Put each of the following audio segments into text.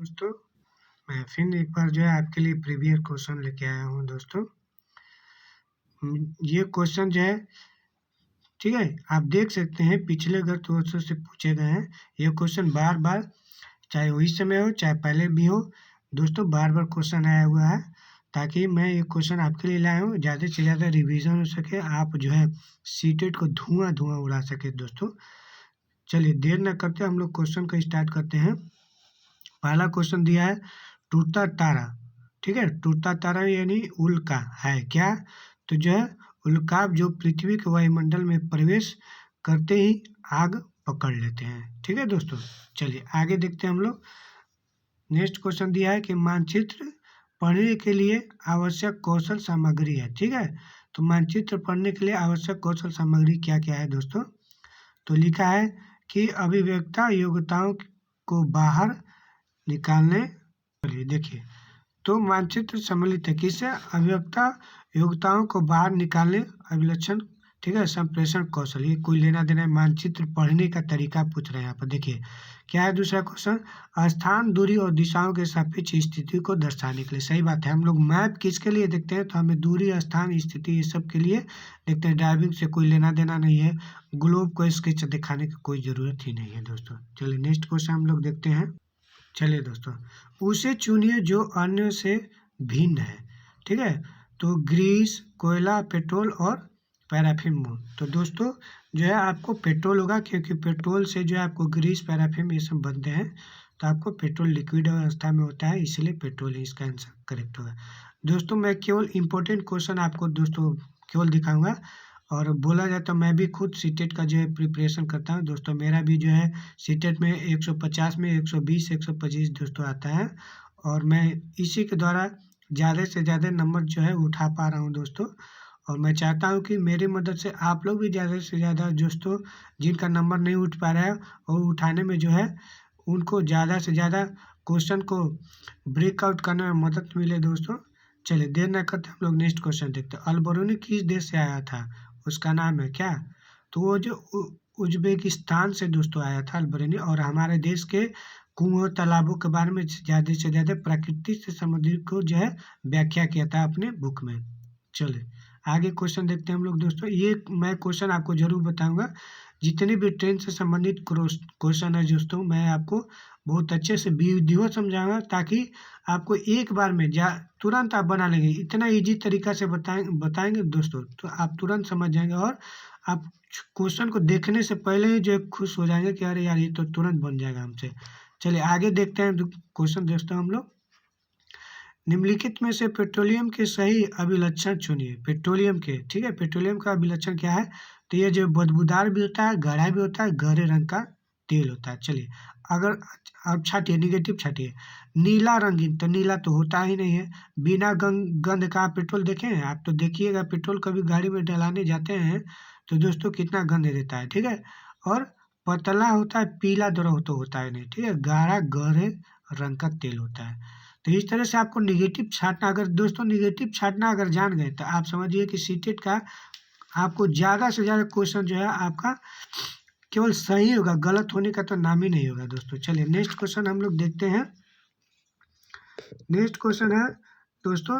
दोस्तों, मैं फिर एक बार जो है आपके लिए प्रीवियस क्वेश्चन लेके आया हूँ दोस्तों। ये क्वेश्चन जो है, ठीक है, आप देख सकते हैं पिछले अगर दोस्तों से पूछे गए हैं। ये क्वेश्चन बार बार, चाहे वही समय हो चाहे पहले भी हो दोस्तों, बार बार क्वेश्चन आया हुआ है। ताकि मैं ये क्वेश्चन आपके लिए लाया हूँ, ज़्यादा से ज़्यादा रिवीजन हो सके, आप जो है सीटेट को धुआं धुआं उड़ा सके दोस्तों। चलिए देर न करते हम लोग क्वेश्चन को स्टार्ट करते हैं। पहला क्वेश्चन दिया है, टूटता तारा, ठीक है, टूटता तारा यानी उल्का है क्या? तो जो है उल्काप जो पृथ्वी के वायुमंडल में प्रवेश करते ही आग पकड़ लेते हैं। ठीक है दोस्तों, चलिए आगे देखते हैं हम लोग। नेक्स्ट क्वेश्चन दिया है कि मानचित्र पढ़ने के लिए आवश्यक कौशल सामग्री है। ठीक है, तो मानचित्र पढ़ने के लिए आवश्यक कौशल सामग्री क्या क्या है दोस्तों? तो लिखा है कि अभिव्यक्ता योग्यताओं को बाहर निकालने। चलिए देखिए, तो मानचित्र सम्मिलित है किससे? अभिव्यक्ता योग्यताओं को बाहर निकालने, अभिलक्षण, ठीक है, संप्रेषण कौशल। ये कोई लेना देना है, मानचित्र पढ़ने का तरीका पूछ रहे हैं यहाँ पर। देखिए क्या है दूसरा क्वेश्चन, स्थान, दूरी और दिशाओं के सापेक्ष स्थिति को दर्शाने के लिए। सही बात है, हम लोग मैप किसके लिए देखते हैं? तो हमें दूरी, स्थान, स्थिति ये सब के लिए देखते हैं। ड्राइविंग से कोई लेना देना नहीं है, ग्लोब को स्केच दिखाने की कोई ज़रूरत ही नहीं है दोस्तों। चलिए नेक्स्ट क्वेश्चन हम लोग देखते हैं। चलिए दोस्तों, उसे चुनिए जो अन्य से भिन्न है। ठीक है, तो ग्रीस, कोयला, पेट्रोल और पैराफिन मोम। तो दोस्तों जो है आपको पेट्रोल होगा, क्योंकि पेट्रोल से जो है आपको ग्रीस, पैराफिन ये सब बनते हैं। तो आपको पेट्रोल लिक्विड अवस्था में होता है, इसलिए पेट्रोल ही इसका आंसर करेक्ट होगा। दोस्तों मैं केवल इंपॉर्टेंट क्वेश्चन आपको दोस्तों केवल दिखाऊंगा। और बोला जाए तो मैं भी खुद सीटेट का जो है प्रिपरेशन करता हूँ दोस्तों। मेरा भी जो है सीटेट में 150 में 120 125 दोस्तों आता है, और मैं इसी के द्वारा ज़्यादा से ज़्यादा नंबर जो है उठा पा रहा हूँ दोस्तों। और मैं चाहता हूँ कि मेरी मदद से आप लोग भी ज़्यादा से ज़्यादा दोस्तों, जिनका नंबर नहीं उठ पा रहा है और उठाने में जो है उनको ज़्यादा से ज़्यादा क्वेश्चन को ब्रेकआउट करने में मदद मिले दोस्तों। चलिए देर न करते हम लोग नेक्स्ट क्वेश्चन देखते हैं। अल-बरूनी किस देश से आया था? उसका नाम है क्या? तो वो जो उज़्बेकिस्तान से दोस्तों आया था अल-बरूनी। और हमारे देश के कुओं, तालाबों के बारे में ज़्यादा से ज़्यादा प्रकृति से संबंधित को जो है व्याख्या किया था अपने बुक में। चलिए आगे क्वेश्चन देखते हैं हम लोग दोस्तों। ये मैं क्वेश्चन आपको जरूर बताऊंगा। जितनी भी ट्रेन से संबंधित क्वेश्चन है दोस्तों, मैं आपको बहुत अच्छे से वीडियो समझाऊंगा, ताकि आपको एक बार में तुरंत आप बना लेंगे। इतना इजी तरीका से बताएंगे दोस्तों, तो आप तुरंत समझ जाएंगे। और आप क्वेश्चन को देखने से पहले ही जो है खुश हो जाएंगे कि अरे यार ये तो तुरंत बन जाएगा हमसे। चलिए आगे देखते हैं क्वेश्चन दोस्तों हम लोग। निम्नलिखित में से पेट्रोलियम के सही अभिलक्षण चुनिए। पेट्रोलियम के, ठीक है, पेट्रोलियम का अभिलक्षण क्या है? तो ये जो बदबूदार भी होता है, गाढ़ा भी होता है, गहरे रंग का तेल होता है। चलिए अगर अब छाटिए, निगेटिव छाटिए। नीला रंगीन, तो नीला तो होता ही नहीं है। बिना गंध का पेट्रोल देखे हैं आप? तो देखिएगा पेट्रोल कभी गाड़ी में डलाने जाते हैं तो दोस्तों कितना गंध देता है। ठीक है, और पतला होता है, पीला द्रव तो होता है नहीं। ठीक है, गाढ़ा गहरे रंग का तेल होता है। तो इस तरह से आपको निगेटिव छांटना, अगर दोस्तों निगेटिव छांटना अगर जान गए तो आप समझिए कि सीटेट का आपको ज़्यादा से ज़्यादा क्वेश्चन जो है आपका केवल सही होगा, गलत होने का तो नाम ही नहीं होगा दोस्तों। चलिए नेक्स्ट क्वेश्चन हम लोग देखते हैं। नेक्स्ट क्वेश्चन है दोस्तों,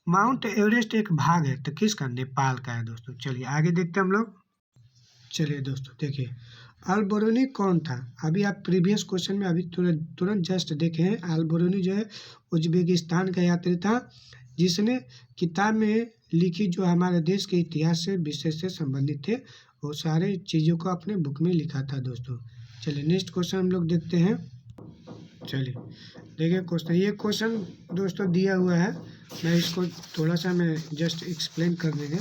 माउंट एवरेस्ट एक भाग है, तो किसका? नेपाल का है दोस्तों। चलिए आगे देखते हैं हम लोग। चलिए दोस्तों देखिए, अल-बरूनी कौन था? अभी आप प्रीवियस क्वेश्चन में अभी तुरंत जस्ट देखे हैं। अल-बरूनी जो है उज़्बेकिस्तान का यात्री था, जिसने किताब में लिखी जो हमारे देश के इतिहास से विशेष से संबंधित थे, वो सारे चीज़ों को अपने बुक में लिखा था दोस्तों। चलिए नेक्स्ट क्वेश्चन हम लोग देखते हैं। चलिए देखिए क्वेश्चन, ये क्वेश्चन दोस्तों दिया हुआ है, मैं इसको थोड़ा सा मैं जस्ट एक्सप्लेन कर देंगे।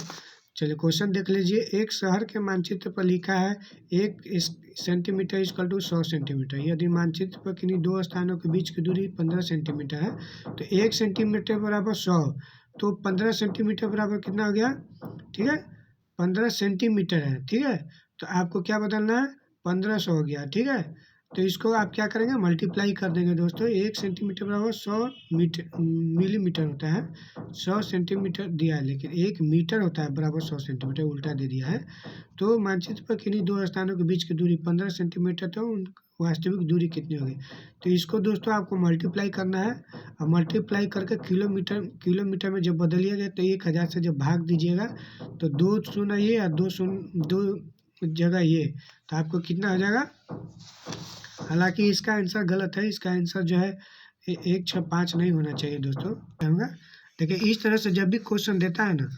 चलिए क्वेश्चन देख लीजिए। एक शहर के मानचित्र पर लिखा है 1 सेंटीमीटर इक्वल टू 100 सेंटीमीटर। यदि मानचित्र पर किन्हीं दो स्थानों के बीच की दूरी 15 सेंटीमीटर है, तो 1 सेंटीमीटर बराबर 100, तो 15 सेंटीमीटर बराबर कितना हो गया? ठीक है, 15 सेंटीमीटर है। ठीक है, तो आपको क्या बदलना है? 1500 हो गया। ठीक है, तो इसको आप क्या करेंगे, मल्टीप्लाई कर देंगे दोस्तों। 1 सेंटीमीटर बराबर 100 मिलीमीटर होता है। 100 सेंटीमीटर दिया है, लेकिन 1 मीटर होता है बराबर 100 सेंटीमीटर, उल्टा दे दिया है। तो मानचित्र पर किन्हीं दो स्थानों के बीच की दूरी 15 सेंटीमीटर, तो वास्तविक दूरी कितनी होगी। तो इसको दोस्तों आपको मल्टीप्लाई करना है, और मल्टीप्लाई करके किलोमीटर में जब बदलिएगा तो 1000 से जब भाग दीजिएगा तो 2 शून्य ये और 2 जगह ये, तो आपको कितना हो जाएगा। हालांकि इसका आंसर गलत है, इसका आंसर जो है 165 नहीं होना चाहिए दोस्तों। होगा, देखिए इस तरह से जब भी क्वेश्चन देता है ना,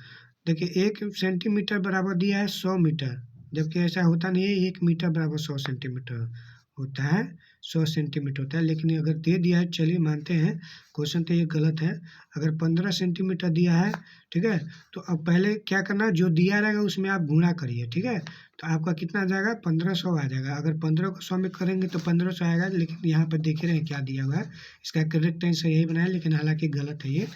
देखिए 1 सेंटीमीटर बराबर दिया है 100 मीटर, जबकि ऐसा होता नहीं है। 1 मीटर बराबर 100 सेंटीमीटर होता है, 100 सेंटीमीटर होता है। लेकिन अगर दे दिया है, चलिए मानते हैं क्वेश्चन तो ये गलत है। अगर 15 सेंटीमीटर दिया है, ठीक है, तो अब पहले क्या करना है, जो दिया रहेगा उसमें आप गुणा करिए, ठीक है। तो आपका कितना आ जाएगा, 1500 आ जाएगा। अगर 15 को 100 में करेंगे तो 1500 आएगा, लेकिन यहाँ पर देख रहे हैं क्या दिया हुआ है। इसका करेक्ट आंसर यही बनाया, लेकिन हालांकि गलत है ये,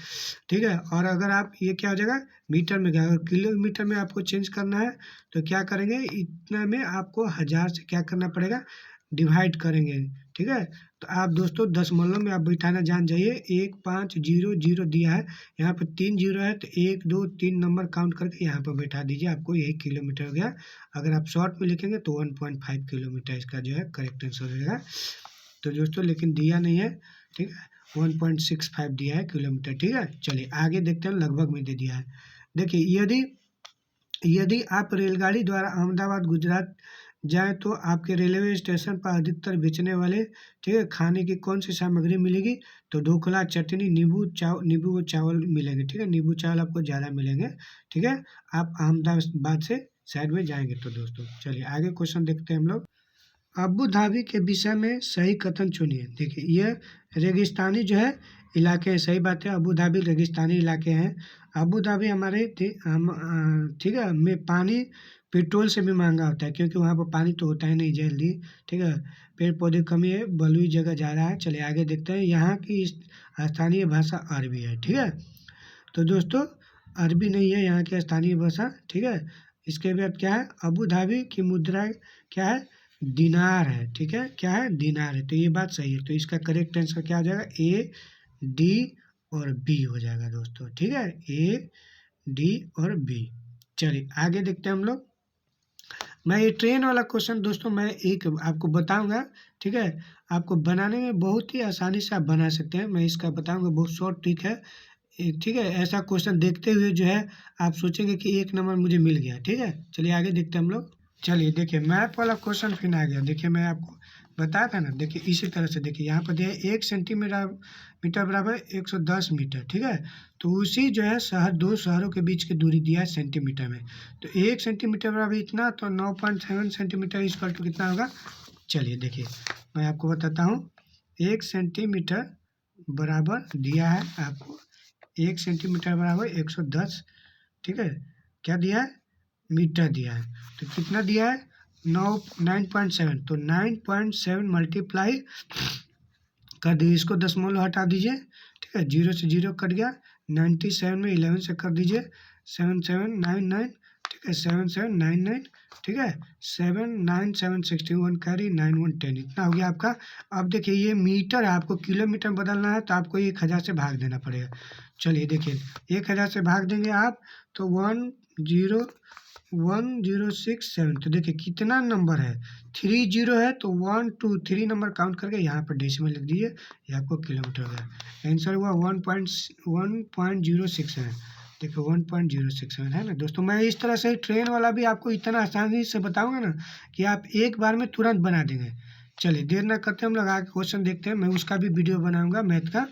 ठीक है। और अगर आप ये क्या हो जाएगा, मीटर में गया, अगर किलोमीटर में आपको चेंज करना है तो क्या करेंगे, इतना में आपको 1000 से क्या करना पड़ेगा, डिवाइड करेंगे, ठीक है। तो आप दोस्तों दशमलव में आप बैठाना जान जाइए। 1500 दिया है, यहाँ पर 3 जीरो है, तो 1 2 3 नंबर काउंट करके यहाँ पर बैठा दीजिए, आपको यही किलोमीटर हो गया। अगर आप शॉर्ट में लिखेंगे तो 1.5 किलोमीटर इसका जो है करेक्ट आंसर हो जाएगा। तो दोस्तों लेकिन दिया नहीं है, ठीक है, 1.65 दिया है किलोमीटर, ठीक है। चलिए आगे देखते हैं, लगभग में दे दिया है। देखिए यदि आप रेलगाड़ी द्वारा अहमदाबाद गुजरात जाएँ तो आपके रेलवे स्टेशन पर अधिकतर बेचने वाले, ठीक है, खाने की कौन सी सामग्री मिलेगी। तो ढोकला, चटनी, नींबू व चावल मिलेंगे, ठीक है। नींबू चावल आपको ज़्यादा मिलेंगे, ठीक है, आप अहमदाबाद से साइड में जाएंगे तो। दोस्तों चलिए आगे क्वेश्चन देखते हैं हम लोग। अबू धाबी के विषय में सही कथन चुनिए। देखिए यह रेगिस्तानी जो है इलाके हैं, सही बात है, अबू धाबी रेगिस्तानी इलाके हैं। अबू धाबी हमारे ठीक है में पानी पेट्रोल से भी महंगा होता है, क्योंकि वहाँ पर पानी तो होता ही नहीं जल्दी, ठीक है। पेड़ पौधे कमी है, बलुई जगह जा रहा है। चलिए आगे देखते हैं। यहाँ की स्थानीय भाषा अरबी है, ठीक है। तो दोस्तों अरबी नहीं है यहाँ की स्थानीय भाषा, ठीक है। इसके बाद क्या है, अबू धाबी की मुद्रा क्या है, दिनार है, ठीक है। क्या है, दिनार है, तो ये बात सही है। तो इसका करेक्ट आंसर क्या हो जाएगा, ए डी और बी हो जाएगा दोस्तों, ठीक है, ए डी और बी। चलिए आगे देखते हैं हम लोग। मैं ये ट्रेन वाला क्वेश्चन दोस्तों मैं एक आपको बताऊंगा, ठीक है। आपको बनाने में बहुत ही आसानी से आप बना सकते हैं, मैं इसका बताऊंगा, बहुत शॉर्ट ट्रिक है, ठीक है। ऐसा क्वेश्चन देखते हुए जो है आप सोचेंगे कि 1 नंबर मुझे मिल गया, ठीक है। चलिए आगे देखते हैं हम लोग। चलिए देखिए मैप वाला क्वेश्चन फिर आ गया। देखिए मैं आपको बताया था ना, देखिए इसी तरह से देखिए यहाँ पर दिया 1 सेंटीमीटर बराबर 110 मीटर, ठीक है। तो उसी जो है दो शहरों के बीच की दूरी दिया है सेंटीमीटर में। तो 1 सेंटीमीटर बराबर इतना, तो 9.7 सेंटीमीटर इक्वल टू कितना होगा। चलिए देखिए मैं आपको बताता हूँ। 1 सेंटीमीटर बराबर दिया है आपको, 1 सेंटीमीटर बराबर 110, ठीक है। क्या दिया है, मीटर दिया है। तो कितना दिया है, 9.7, तो 9.7 मल्टीप्लाई कर दीजिए, इसको दशमलव हटा दीजिए, ठीक है, 0 से 0 कट गया। 97 में 11 से कर दीजिए, 7799, ठीक है, 7799, ठीक है, 79761 कैरी 9110, इतना हो गया आपका। अब देखिए ये मीटर है, आपको किलोमीटर बदलना है तो आपको 1000 से भाग देना पड़ेगा। चलिए देखिए 1000 से भाग देंगे आप तो 1067, तो देखिए कितना नंबर है, 3 जीरो है, तो 1 2 3 नंबर काउंट करके यहाँ पर डेसिमल लिख दीजिए, ये आपको किलोमीटर हो गया। आंसर हुआ 1.067, देखो 1.067 है ना दोस्तों। मैं इस तरह से ट्रेन वाला भी आपको इतना आसानी से बताऊंगा ना कि आप एक बार में तुरंत बना देंगे। चलिए देर ना करते हम लोग आगे क्वेश्चन देखते हैं, मैं उसका भी वीडियो बनाऊंगा मैथ का।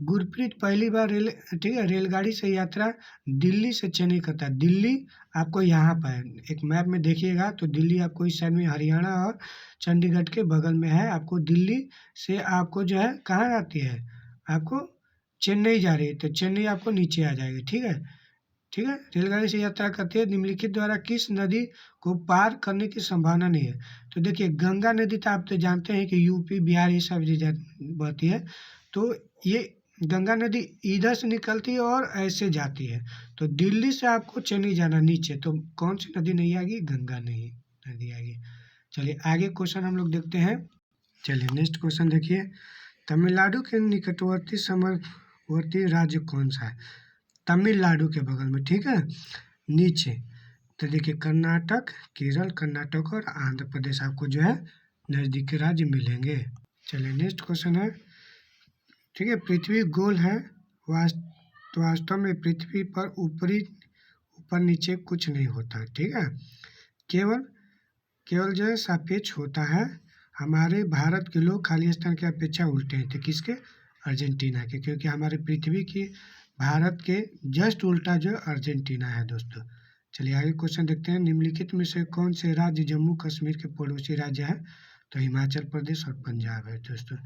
गुरप्रीत पहली बार ठीक है रेलगाड़ी से यात्रा दिल्ली से चेन्नई करता है। दिल्ली आपको यहाँ पर है, एक मैप में देखिएगा तो दिल्ली आपको इस साइड में हरियाणा और चंडीगढ़ के बगल में है। आपको दिल्ली से आपको जो है कहाँ आती है, आपको चेन्नई जा रही है, तो चेन्नई आपको नीचे आ जाएगी, ठीक है। ठीक है, रेलगाड़ी से यात्रा करती है, निम्नलिखित द्वारा किस नदी को पार करने की संभावना नहीं है। तो देखिए गंगा नदी तो आप तो जानते हैं कि यूपी बिहार ये सब बहती है, तो ये गंगा नदी इधर से निकलती है और ऐसे जाती है। तो दिल्ली से आपको चेन्नई जाना नीचे, तो कौन सी नदी नहीं आएगी, गंगा नहीं नदी आएगी। चलिए आगे क्वेश्चन हम लोग देखते हैं। चलिए नेक्स्ट क्वेश्चन देखिए, तमिलनाडु के निकटवर्ती समवर्ती राज्य कौन सा है? तमिलनाडु के बगल में, ठीक है, नीचे। तो देखिए कर्नाटक, केरल, कर्नाटक और आंध्र प्रदेश आपको जो है नज़दीक के राज्य मिलेंगे। चलिए नेक्स्ट क्वेश्चन है, ठीक है, पृथ्वी गोल है, वास्तव में पृथ्वी पर ऊपर नीचे कुछ नहीं होता, ठीक है, केवल जो है सापेक्ष होता है। हमारे भारत के लोग खाली स्थान की अपेक्षा उल्टे थे, किसके? अर्जेंटीना के, क्योंकि हमारी पृथ्वी की भारत के जस्ट उल्टा जो अर्जेंटीना है दोस्तों। चलिए आगे क्वेश्चन देखते हैं, निम्नलिखित में से कौन से राज्य जम्मू कश्मीर के पड़ोसी राज्य है? तो हिमाचल प्रदेश और पंजाब है दोस्तों।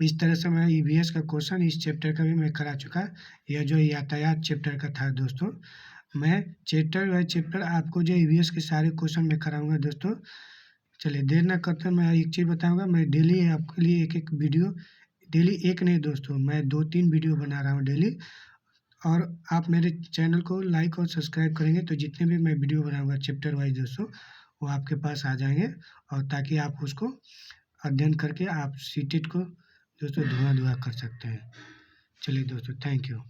इस तरह से मैं ईवीएस का क्वेश्चन इस चैप्टर का भी मैं करा चुका। यह जो यातायात चैप्टर का था दोस्तों, मैं चैप्टर बाय चैप्टर आपको जो ईवीएस के सारे क्वेश्चन मैं कराऊंगा दोस्तों। चलिए देर ना करते मैं एक चीज़ बताऊंगा, मैं डेली आपके लिए एक वीडियो, डेली एक नहीं दोस्तों, मैं 2-3 वीडियो बना रहा हूँ डेली। और आप मेरे चैनल को लाइक और सब्सक्राइब करेंगे तो जितने भी मैं वीडियो बनाऊंगा चैप्टर वाइज दोस्तों, वो आपके पास आ जाएंगे, और ताकि आप उसको अध्ययन करके आप सीटेट को दोस्तों धुआं कर सकते हैं। चलिए दोस्तों, थैंक यू।